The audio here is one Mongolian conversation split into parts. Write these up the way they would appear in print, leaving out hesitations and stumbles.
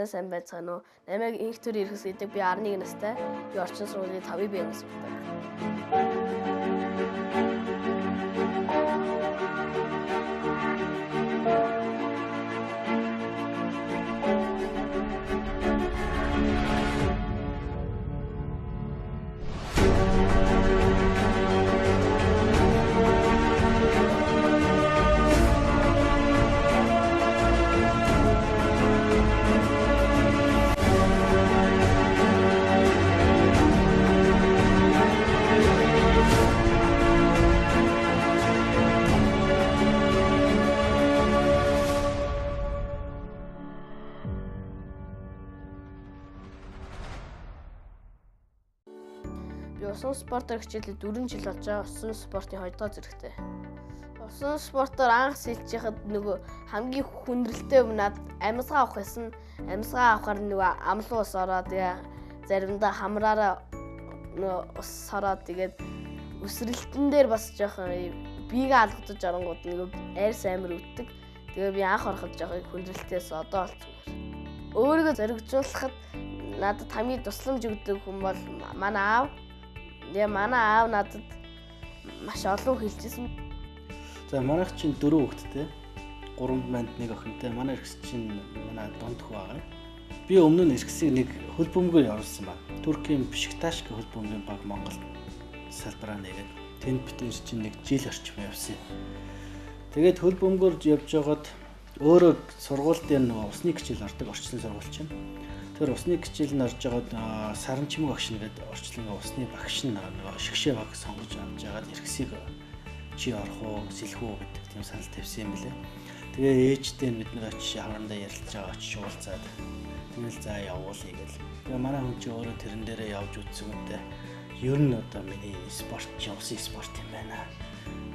сайн байцгаана уу? Намайг инх төр ирэхс гэдэг би 11 настай. Би орчин сургуулийн 5-ын бие сурдаг. Би усан спортоор хичээлээ 4 жил болж байгаа. Усан спортын 2 дахь зэрэгтэй. Усан спортоор анх сэлжихад нөгөө хамгийн хүндрэлтэй юм надад амьсгаа авах байсан. Амьсгаа авахаар нөгөө амлын ус ороод заримдаа хамраараа ус сороод тэгээд өсрэлтэн дээр бас жоохон биегээ алгадаж орангууд нөгөө арьс амир өвддөг. Тэгээ би анх ороход жоохон хүндрэлтээс одоо бол зүгээр. Өөрийгөө зоригжуулахад надад хамгийн тусламж өгдөг хүн бол манай аав. Манай аав надад маш олон хэлжсэн. За манайх чинь 4 хүүхэдтэй. 3 манд 1 охинтой. Манай эргэс чинь манай донд хүү байгаа. Би өмнө нь эргэсийг нэг хөл бөмбөгөөр явуулсан байна. Туркийн Бишкташ гэх хөл бөмбөгийн баг Монголд салбараа нэгээд тэнд битэр чинь нэг жил орчим явсан. Тэгээд хөл бөмбөгөөр явж байгаад өөрөө сургууль дээр нэг усны хичээл ордог, орчлон сургууль чинь. Тэр усны хичээл нь орж байгаад Саранчмаг багш нэгэд орчлонгийн усны багш нь шигшээ баг сонгож авч яагаад эргэсийг чи орох уу, сэлэх үү гэдэг тийм санал тавьсан юм билээ. Тэгээ ээжтэй бид нэг очиж хамрандаа ярилцж байгаа очиж уулзаад тэгэл за явуулъя гэл. Тэгээ манай хүн чи өөрөө тэрэн дээрээ явж үзсэн үедээ ер нь одоо миний спорт чи усын спорт юм байна.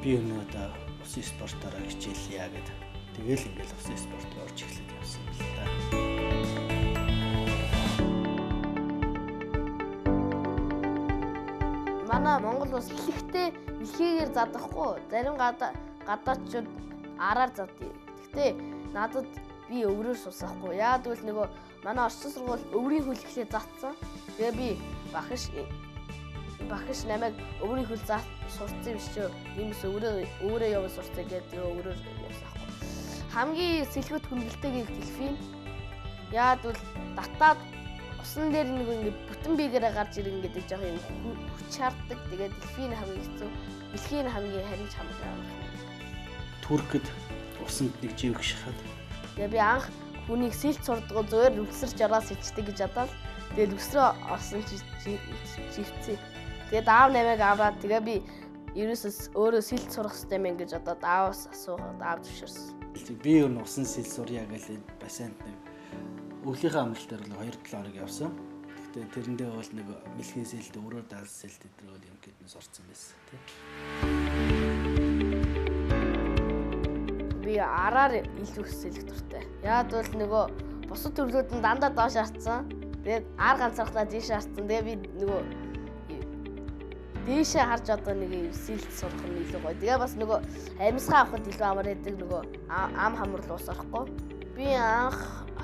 Би өнөө одоо усын спортоор хичээлье гэд. Тэгэл ингээл усын спорт орж эхлэх явсан юм л та. Манай Монгол улс хэлэхдээ илхийгээр задахгүй. Зарим гадаачууд араар задъя. Гэхдээ надад би өврөөр сусахгүй. Яа тэгвэл нөгөө манай орчин сургууль өврийн хөл ихлээр заацсан. Тэгээ би багш намайг өврийн хөл сурцсан биш ч юмс өврөө яваа сурцсан гэдэг өврөөр явсан ахгүй. Хамгийн сэлгэт хүндрэлтэйг дэлфин. Яа тэгвэл татаад усан дээр нэг ингэ бүтэн биегээрээ гарч ирэн гэдэг жоох юм хүч харддаг. Тэгээд дэлфийн хамгийн хэцүү, дэлхийн хамгийн харин чамлаа. Туркэд усанд нэг живг шахаад. Тэгээ би анх хүнийг сэлт сурдгоо зөөр өвсөрч ороод сэлчдэг гэж бодоод тэгээд өвсрөө орсон живцээ. Тэгээд аав намайг аваад тэгээ би ерөөсөө өөрөө сэлт сурах хэрэгтэй мэн гэж бодоод ааваас асуугаад аав зөвшөөрсөн. Би ер нь усан сэл сурья гэж бассейнд нэг өвлийнхээ амралт дээр бол 2-7 хоног явсан. Гэхдээ тэрэндээ бол нэг мэлхий сэлт, өрөөр даалс сэлт гэдэг юм гэднээс орсон байсан тийм. Би араар илүү сэлэх дуртай. Яг бол нөгөө бусад төрлүүд нь дандаа доош харцсан. Тэгээд ар ганцаархлаа дээш харцсан. Тэгээ би нөгөө дээшээ харж одоо нэг сэлт сурах нь илүү гоё. Тэгээ бас нөгөө амьсгаа авахд илүү амар байдаг нөгөө ам хамрал ус орохгүй. Би анх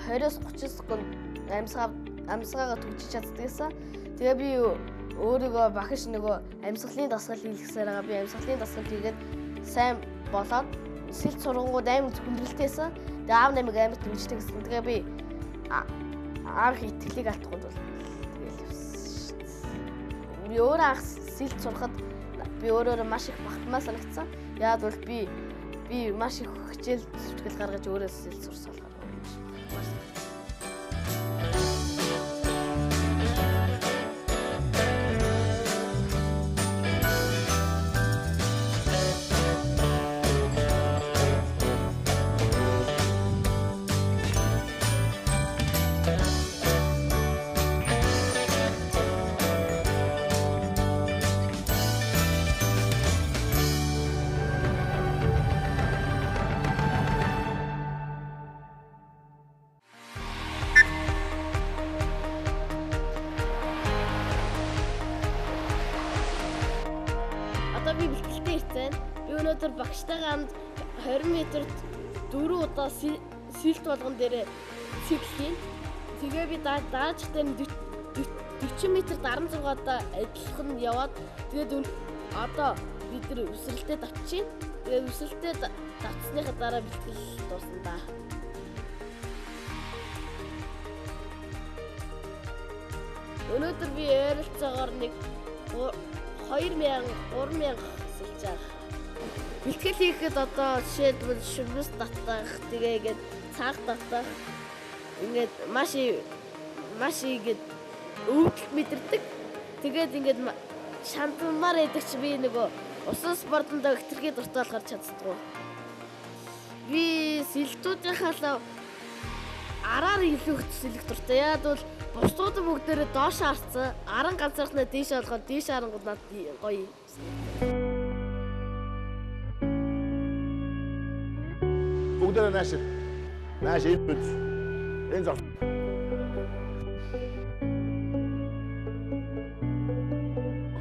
20-30 секунд амьсгаагаа төгжиж чаддагсан. Тэгээ би өөрийгөө багш нөгөө амьсгалын дасгал хийлгэсээр байгаа. Би амьсгалын дасгал хийгээд сайн болоод сэлт сургангууд амар хүндрэлтэйсэн. Тэгээ аав намайг амар дэмждэг гэсэн. Тэгээ би анх итгэлийг алдахгүй бол тэгэл явсан. Би өөрөө анх сэлт сурахад би өөрөөрөө маш их багтмаа санагдсан. Яг бол би маш их хичээл зүтгэл гаргаж өөрөө сэлт сурсан. Одоо би бэлтгэлтэй ирсэн. Би өнөөдөр багштайгаа хамт 20 метрт 4 удаа сэлт болгон дээр циклхийн. Тэгээ би даажтай 40 м даран зугаадаа ажиллах нь яваад тэгээд одоо бид нар өсрэлтэд авчих. Тэгээд өсрэлтэд авцсныхаа дараа бэлтгэл дуусна да. Өнөөдөр би ойролцоогоор нэг 2000 3000 сэлж байгаа. Бэлтгэл хийхэд одоо жишээлбэл шүмбэс татах, тэгээ ингээд цаг татах ингээд маш игээд өвдөлт мэдэрдэг. Тэгээд ингээд шантмаар байдаг чи би нөгөө усан спортондоо хэтэрхий дуртай болохоор чаддгүй. Би сэлтүүдийнхаа араар илүү хөтсөлөх дуртай. Яг бол бусдууд бүгдээрээ доош харцсан. Аран ганцаархнаа дээш болгоод дээш харангууд над гоё. Бүгдээрээ нааш иймэд энэ зов.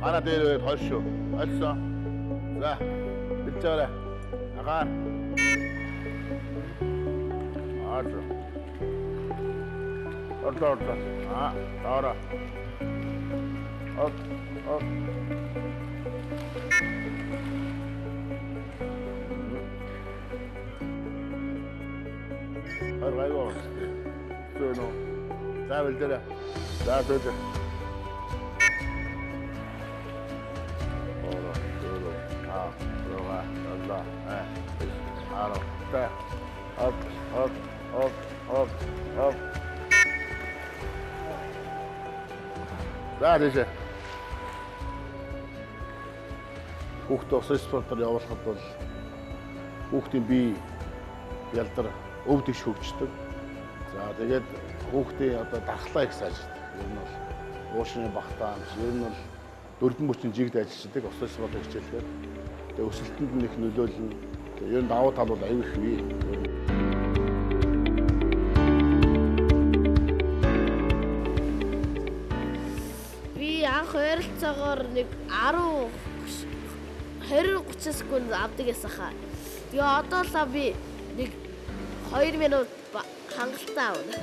Гараа дээр хойшоо. Олсон. За. Бэлчээрээ. Агаар. Ард. Ордоо. Таара. Оп. Аргайгоо. Зөөно. За бэлдэрэ. За зөөж. Up. За дэше. Хүүхдээ усан спортоор явуулахад бол хүүхдийн бие ялдар өвдөж хөгждөг. За тэгээд хүүхдийн одоо дархлаа их сайжирдаг. Ер нь бол уушны багтаамж, ер нь бол дөрвөн мөчийн жигд ажилладаг усан спортоор хичээлгээд тэгээд өсөлтөнд нь их нөлөөлнө. Ер нь давуу тал бол аюул их бий. Анх ойролцоогоор нэг 20-30 секунд авдаг гэсэн хаа. Тэгээ одоо л би нэг 2 минут хангалттай авна.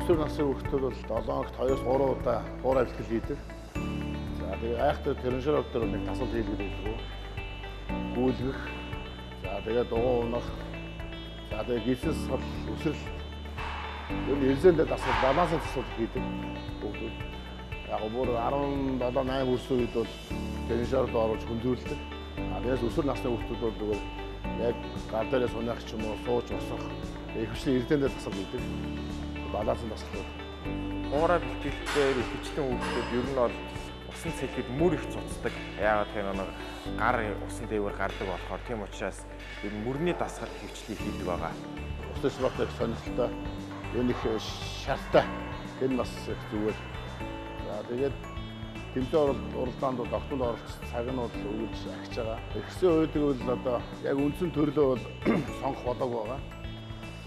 Өсвөр насны хүүхдүүд бол 7 хоногт 2-3 удаа хуур бэлтгэл хийдэг. За тэгээ айхтар тренажер дээр нэг тасал хийлгэж байдаг. Гүйлгэх. За тэгээ дугуй унах. За тэгээ гисэс сал өсрөл. Ер нь эрзэндээ тасал балансын тасал хийдэг хүүхдүүд. Яг бүр 17-8 хүрсэн үед бол тренажерд оруулж хөндөөлдөг. Тэгээс өсвөр насны хүүхдүүд бол зүгээр яг гар дээрээ сунах ч юм уу сууж босох их хүчний эрдэнэд тасал хийдэг. Балансын тасалбар. Хуурай бэлтгэлээр ихэвчлэн хүүхдүүд ер нь бол усан цэлхэд мөр их цуцдаг. Яагаад гэвэл нэг гар усан дээвэр гардаг болохоор тийм учраас ер нь мөрний дасгал хөвчлийг хийдэг байгаа. Усан спортыг сонирхолтой, энэ их шалттай. Энэ бас их зүгээр. За тэгээд тэмцээн уралдаанд бол тогтмол оролцох цаг нь бол өгүүлж агч байгаа. Ихсэн үйдэг бол одоо яг үндсэн төрлөө бол сонгох болоогүй байгаа.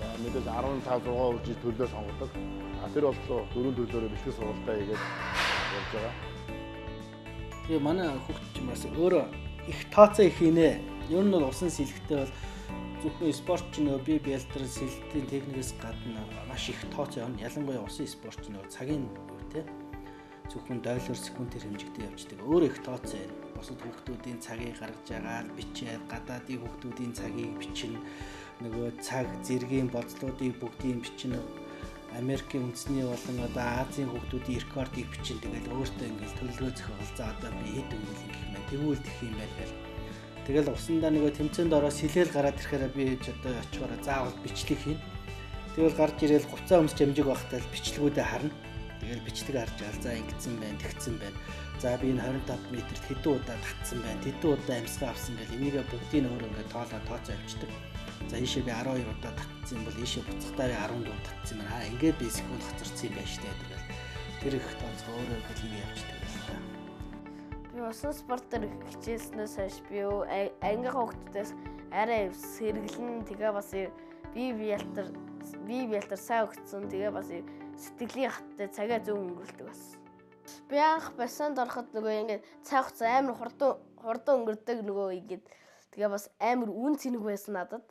За мэдээж 15-6% жил төрлөө сонгодог. Тэр болтлоо 4 төрлөөрөө бэлтгэл сургалтаа хийгээд явж байгаа. Тэгээ манай хүүхд ч бас өөрөө их тооцоо их хийнэ. Ер нь бол усан сэлгэхтэй бол зөвхөн спортч нөгөө бие биелэлтэр сэлэлтийн техникээс гадна маш их тооцоо явна. Ялангуяа усан спортч нөгөө цагийн тий зөвхөн дойлоор секундээр хэмжигдээ явждаг. Өөр их тооцоо байна. Бусад хүүхдүүдийн цагийг гаргаж байгаа бичээд гадаадын хүүхдүүдийн цагийг бичнэ. Нөгөө цаг зэргийн бодлуудыг бүгдийг бичнэ. Америкийн үндэсний болон одоо Азийн хүүхдүүдийн рекордыг бичнэ. Тэгэл өөртөө ингээл төлөвлөгөө зохиол. За одоо би хэд өнгөл ингэх юм бэ? Тэгвэл тэх юм байна гэл. Тэгэл усандаа нөгөө тэмцээнд ороо сэлэл гараад ирэхээр би ч одоо очихоор заавал бичлэг хийн. Тэгэл гарч ирээл гуцаа өмсч хэмжиг багтаал бичлэгүүдээ харна. Тэгэл бичлэг харж байгаа. За ингэсэн байна, тэгсэн байна. За би энэ 25 метрт хэдэн удаа татсан байна. Хэдэн удаа амьсгаа авсан гэл энийгээ бүгдийг өөр ингээд тоолоо тооцоо авчдаг. За ийшээ би 12 удаа татсан юм бол ийшээ буцахтаа 14 татсан байна. Ингээд би секунд хацарсан юм байна штэ тэгэл. Тэр их тооцоо өөрөө хэлийг явчихдаг л та. Би усан спортоор хичээснээс хойш би ангийнхаа хүүхдүүдээс арай сэргэлэн тэгээ бас бие биелэлтэр сайн өгцөн тэгээ бас сэтгэлийн хаттай цагаа зөв өнгөрүүлдэг бас. Би анх бассейнд ороход нөгөө ингээд цаг хугацаа амар хурдан өнгөрдөг нөгөө ингээд тэгээ бас амар үн цэнэг байсан надад.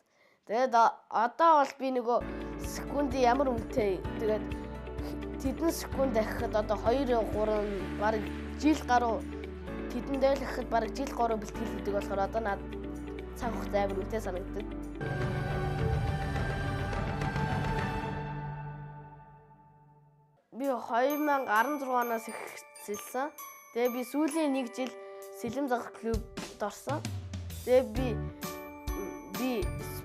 Тэгээд одоо бол би нөгөө секундын ямар үнэтэй тэгээд тэдэн секунд ахихад одоо 2 3 баг жил гаруй тэдэн дээл ахихад баг жил гаруй бэлтгэл хийдэг болохоор одоо над цаг хугацаа амар үнэтэй санагддаг. Би 2016 оноос их сэлсэн. Тэгээ би сүүлийн 1 жил сэлэм загах клубт орсон. Тэгээ би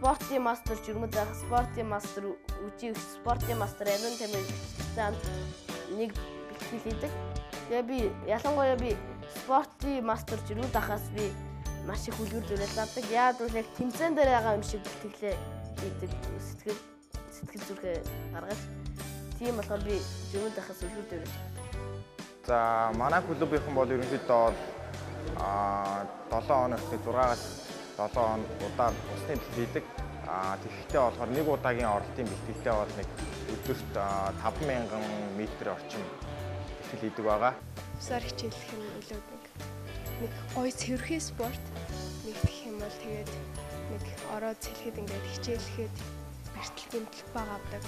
спортын мастер журмд байх, спортын мастер үжиг, спортын мастер амин тамирчтай нэг бэлтгэл хийдэг. Тэгээ би ялангуяа би спортын мастер журмд байхаас би маш их үлгэр дуурайл авдаг. Яагаад гэвэл яг тэмцээн дээр байгаа юм шиг бэлтгэлээ хийдэг сэтгэл зүрхээ гаргаж. Тийм болохоор би журмд байхаас үлгэр дуурайл. За манай клубийнхан бол ерөнхийдөө 7 хоногт 6-аас 7 удаа усны бэлтгэл хийдэг. Тэгэхдээ болохоор нэг удаагийн оролтын бэлтгэлтэй бол нэг өдөрт 5000 м орчим бэлтгэл хийдэг байгаа. Усаар хичээлэх нь үлээд нэг гоё цэвэрхэн спорт нэгдэх юм бол тэгээд нэг ороод цэлхэд ингээд хичээлэхэд бэртэл гэмтэл байгаа авдаг.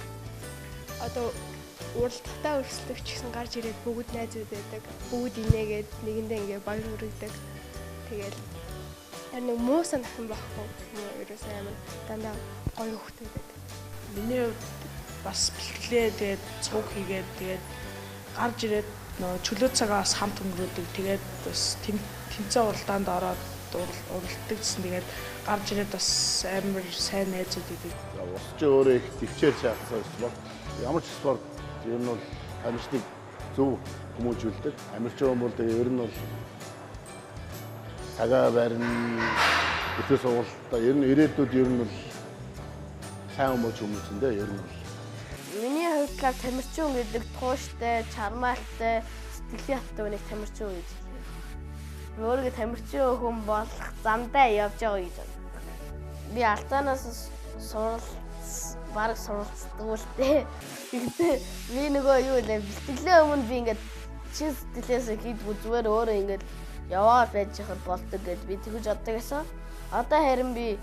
Одоо уралдахтаа өрсөлдөгч гэсэн гарч ирээд бүгд найзууд байдаг. Бүгд инээгээд нэгэндээ ингээ баяр хүргэдэг. Тэгэл нэг муу санах юм байхгүй. Ерөөсөө амар дандаа гоё хөвгтэй байдаг. Миний хувьд бас бэлтгэлээ тэгээд цуг хийгээд тэгээд гарч ирээд нөгөө чөлөө цагаас хамт өнгөрөөдөг. Тэгээд бас тэмцээн уралдаанд ороод уралддаг гэсэн тэгээд гарч ирээд бас амар сайн найзууд байдаг. За усч өөрөө их төвчээр шаардсан спорт. Ямар ч спорт ер нь бол амьжтыг зөв хүмүүжүүлдэг. Амьрч байгаа бол тэгээ ер нь бол цагаа барина, өтөө суултаа ер нь ирээдүйд ер нь бол сайн хүмүүжүүлсэн дээ ер нь бол. Миний хувьд л тамирчин гэдэг тууштай, чармаалтай, сэтгэлийн хаттай нэг тамирчин гэж хэлээ. Би өөрөө тамирчин хүн болох замдаа явж байгаа гэж боддог. Би алтаанаас бараг суралцдаг үлдээ. Тэгтээ би нөгөө юу вэ? Бэлтгэлээ өмнө би ингээд чин сэтгэлээсээ хийдгүү зүгээр өөрөө ингээд яваа байж хад болдог гэж би тэгж боддог байсан. Одоо харин би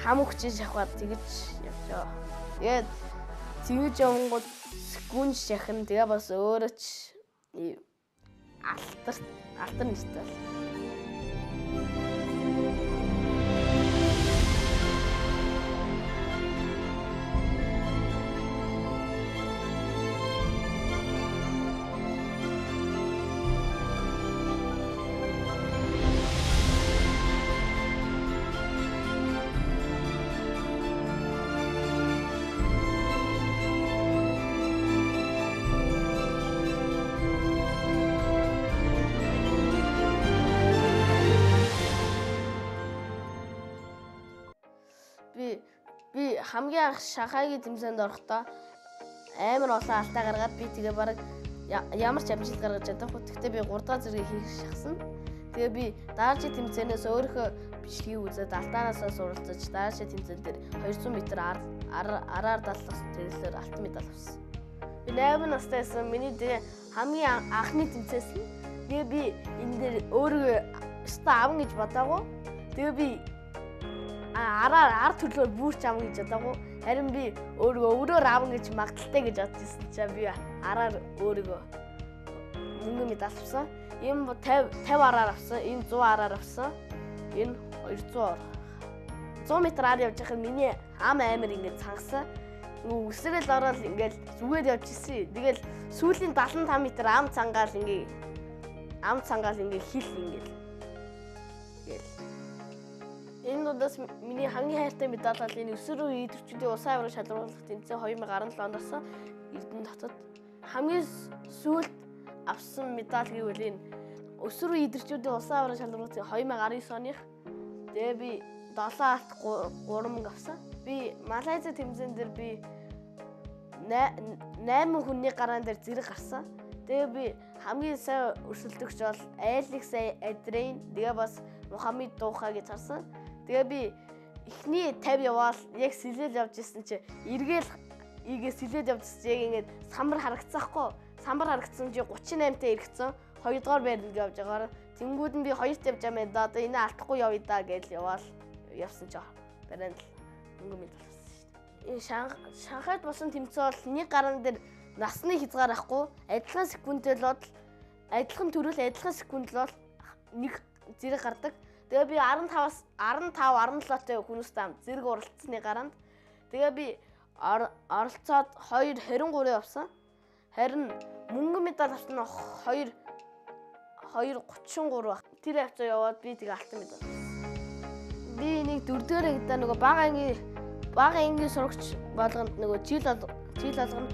хам хүчээ шахаад тэгж явжаа. Тэгээд тэгж явангууд секунд шахна тэгээ бас өөрөө ч алтар нэртэй. Би хамгийн анх Шанхайгийн тэмцээнд орохдоо амар олон алдаа гаргаад би тэгээ бараг ямар ч амжилт гаргаж чадахгүй. Тэгтээ би 3 дахь зэрэг хийх шахсан. Тэгээ би дараагийн тэмцээнээс өөрийнхөө бичлэгийг үзээд алдаанасаа суралцаж дараагийн тэмцээн дээр 200 м араар даллах зэрэглэлээр алтан медаль авсан. Би 8 настайсан. Миний тэгээ хамгийн анхны тэмцээс нь Тэгээ би энэ дээр өөрөө өстө авна гэж бодоагүй. Тэгээ би ард төлөөр бүрч авна гэж бодоагүй. Харин би өөрөөр авна гэж магадaltaй гэж бодчихсон чинь би араар өөрийгөө мөнгө медаль авсан. Энэ 50 араар авсан, энэ 100 араар авсан. Энэ 200 100 м ар явж байхад миний ам амар ингээд цангасан. Үсрэл ороод ингээд зүгээр явж ирсэн. Тэгэл сүүлийн 75 м ам цангаал ингээд хил ингээд. Энэ удаас миний хамгийн хайртай медаль бол энэ өсвөр үеийн идэвхжүүдийн улсын аварга шалруулах тэмцээн 2017 оноос Эрдэнэ хотод хамгийн сүүлд авсан медаль гэвэл энэ өсвөр үеийн идэвхжүүдийн улсын аварга шалруулах 2019 оных. Тэгээ би 7 алт 3 мөнгө авсан. Би Малайза тэмцээн дээр би 8 хүний гараан дээр зэрэг гарсан. Тэгээ би хамгийн сайн өрсөлдөгч бол Алекс Адрейн, тэгээ бас Мухаммед Духа гэж харсан. Тэгээ би эхний 50 яваал яг сэлэл явж исэн чи эргээл сэлээд явжсэн яг ингээд самбар харагцсаахгүй. Самбар харагдсан чи 38-тай эргэцэн 2 дугаар байрлал явж байгаагаар тэнгүүд нь би 2-т явж байгаа юм да. Одоо энэ алдахгүй явъя да гэж яваал явсан ч барайнд мөнгө медаль авсан шүү дээ. Энэ Шанхайд болсон тэмцээн бол нэг гараан дээр насны хязгаар ахгүй адилхан секундтэй л адилхан төрөл адилхан секунд л нэг зэрэг гардаг. Тэгээ би 17-тай хүмүүстэй хамт зэрэг оролцсны гараанд тэгээ би оролцоод 2.23 авсан. Харин мөнгө медаль авсан нь 2.33 баг. Тэр хавцаа яваад би тэгээ алтан медаль авсан. Би нэг 4-р ангидаа нөгөө бага ангийн сурагч болгонд нөгөө жил болгоно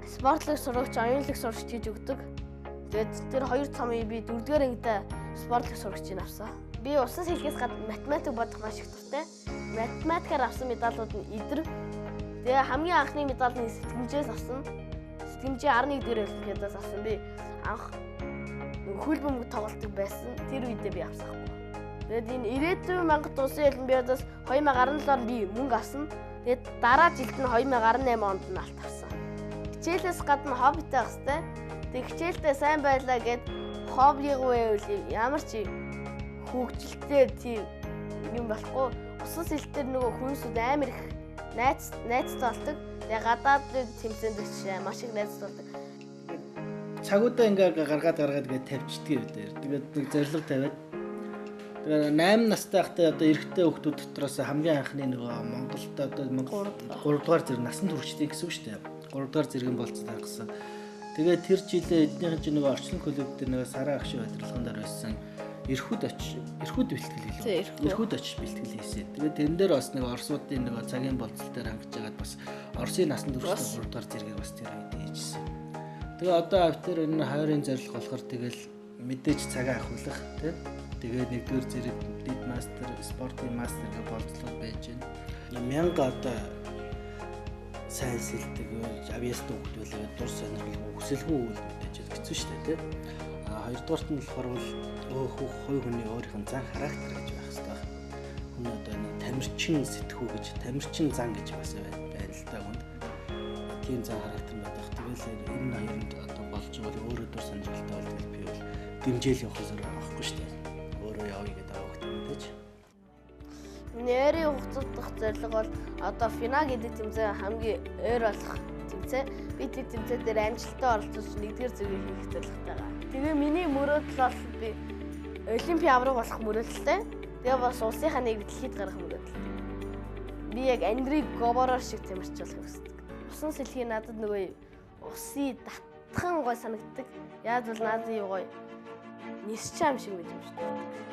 спортлог сурагч, оюунлаг сурагч хийж өгдөг. Тэгээд тэр хоёр цомыг би 4-р ангидаа спортлог сурагчийг авсан. Би усан сэлгээс гадна математик бодох маш их дуртай. Математикаар авсан медалууд нь идэр. Тэгээ хамгийн анхны медаль нь сэтгэмжээс авсан. Сэтгэмжээ 11 дээр олимпиадаас авсан. Би анх хөл бөмбөг тоглолтог байсан. Тэр үедээ би авсан. Тэгээд энэ ирээдүйн Монгол улсын олимпиадаас 2017-нд би мөнгө авсан. Тэгээд дараа жилд нь 2018 онд нь алт авсан. Хичээлээс гадна хоббитэй байх хэрэгтэй. Тэг хичээлдээ сайн байлаа гэд хоббигүй байвал ямар ч хөгжилтэй тийм юм болохгүй. Усан сэлтээр нөгөө хүнсүүд амар их найзтай болдог. Тэгээ гадаад тэмцээнд ч маш их найзтай болдог. Цагуудаа ингээ гаргаад гээд тавьчихдаг юм дээр. Тэгээд нэг зорилго тавиад. Тэгээд 8 настай байхдаа одоо эрэгтэй хүүхдүүд дотроос хамгийн анхны нөгөө Монголд одоо 3 дугаар зэрэг насан туршидын гэсэн үг шүү дээ. 3 дугаар зэрэг болцсон гэсэн. Тэгээд тэр жилээ эднийхэн чинь нөгөө орчлон клуб дээр нөгөө Сараа ах шиг удирдлагын дээр байсан. Эрхүүд бэлтгэл хийлээ. Эрхүүд очиж бэлтгэл хийсэн. Тэгээд тэрэн дээр бас нэг Оросуудын нэг цагийн болцол дээр хангаж байгаад бас Оросын насан туршид 3 дугаар зэргийг бас тэр үед хийжсэн. Тэгээ одоо автер энэ хайрын зорилго болохоор тэгэл мэдээж цагаа ахуулах тийм. Тэгээд нэгдүгээр зэрэг лид мастер, спортын мастер гэх болцлууд байж байна. 1000 одоо сайн сэлдэг авьяастай хөвгт байлаа дур сонирхол өсөлгүй үйл мэдээж хэцүү шүү дээ тийм. Хоёрдугаарт нь болохоор хувь хүний өөрийнх нь зан характер гэж байх хэрэгтэй. Хүн одоо нэг тамирчин сэтгүү гэж, тамирчин зан гэж бас байна л та хүнд. Тийм зан характер байдаг. Тэгэл энэ хоёрын одоо болж байгаа өөрөө дур сонирхолтой болдог би бол дэмжээл явах зэрэг авахгүй шүү дээ. Өөрөө явъя гэдэг авах мэдээж. Нэрийн хугацаанд дах зорилго бол одоо финал гэдэг тэмцээн хамгийн ойр болох тэмцээн. Би тэр тэмцээн дээр амжилттай оролцож нэгдүгээр зэрэг хийх зорилготой байгаа. Тэгээ миний мөрөөдөл бол би олимпийн авраг болох мөрөөдөлтэй. Тэгээ бас улсынхаа нэг дэлхийд гарах мөрөөдөл. Би яг Андрей Говарор шиг тамирч болох хүсдэг. Усан сэлхий надад нөгөө усын татхан гой санагддаг. Яаж бол надад гоё нисчаам шиг мэт юм шүү дээ.